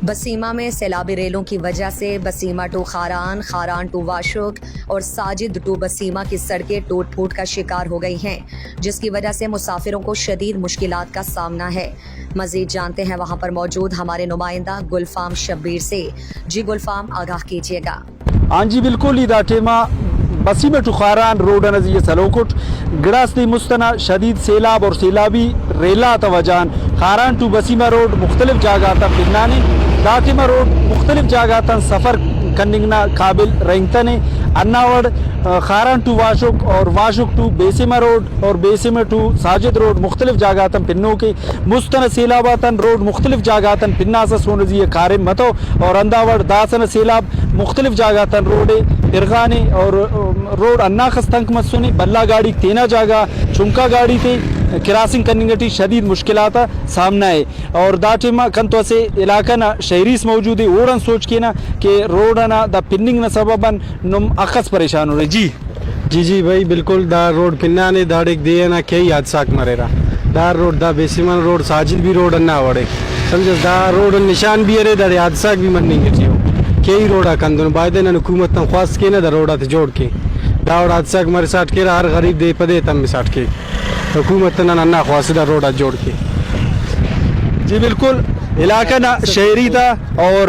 بسیما میں سیلابی ریلوں کی وجہ سے بسیما ٹو خاران، خاران ٹو واشک اور ساجد ٹو بسیما کی سڑکیں ٹوٹ پھوٹ کا شکار ہو گئی ہیں، جس کی وجہ سے مسافروں کو شدید مشکلات کا سامنا ہے۔ مزید جانتے ہیں وہاں پر موجود ہمارے نمائندہ گلفام شبیر سے۔ جی گلفام، آگاہ کیجیے گا۔ ہاں جی بالکل، ادا ٹیما بسیمہ ٹو خاران روڈ نزی سلوکٹ گڑاستی مستنا شدید سیلاب اور سیلابی ریلا توجان خاران ٹو بسیمہ روڈ مختلف جاگاتا پنانے داتیمہ روڈ مختلف جاگاتا سفر کننگنا قابل رنگتنے اناوڑ خاران ٹو واشک اور واشک ٹو بیسیمہ روڈ اور بیسیمہ ٹو ساجد روڈ مختلف جاگاتن پنوں کے مستن سیلاباتن روڈ مختلف جاگاتن پناسا سونزی کارم متو اور انداوڑ داسن سیلاب مختلف جاگاتن روڈے ارغانے اور روڈ اناخس تنک مسونی بلا گاڑی تینا جاگا چمکا گاڑی تے کراسنگ کرنگٹی شدید مشکلات سامنا ہے اور داٹما کنتو سے علاقہ نا شہریس موجود ہے اوڑن سوچ کے نا کہ روڈ نا دا پننگ نا سبباً نم اخص پریشان ہو رہے۔ جی بھائی بالکل، دا روڈ پنانے داڑک دے نا کئی حادثات مرے رہا دا روڈ دا بیسیمن روڈ ساجد بھی روڈ انا وڑے سمجھ دا روڈ نشان بھی ارے دا حادثات بھی مرنے گے جیو کئی روڈا کندن بائدے نا حکومت تن خواست کے نا دا روڈا تے جوڑ کے دا روڈ حادثات مرے ساٹھ کے ہر غریب دے پدے تم ساٹھ کے حکومت تن انا خواست دا روڈا جوڑ کے۔ جی بالکل، علاقہ نا شہری تھا اور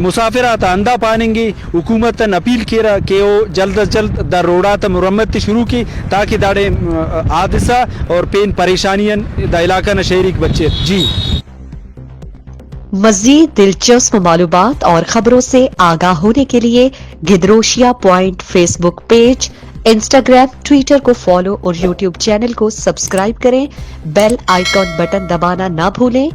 مسافرات اندھا پانیں گے حکومت تن اپیل کیا کہ وہ جلد از جلد دا روڈات مرمت شروع کی تاکہ داڑے حادثہ اور پین پریشانیاں دا علاقہ نا شہری کے بچے۔ جی مزید دلچسپ معلومات اور خبروں سے آگاہ ہونے کے لیے Gedrosia point Facebook page, Instagram, Twitter کو فالو اور یوٹیوب چینل کو سبسکرائب کریں۔ بیل آئیکن بٹن دبانا نہ بھولیں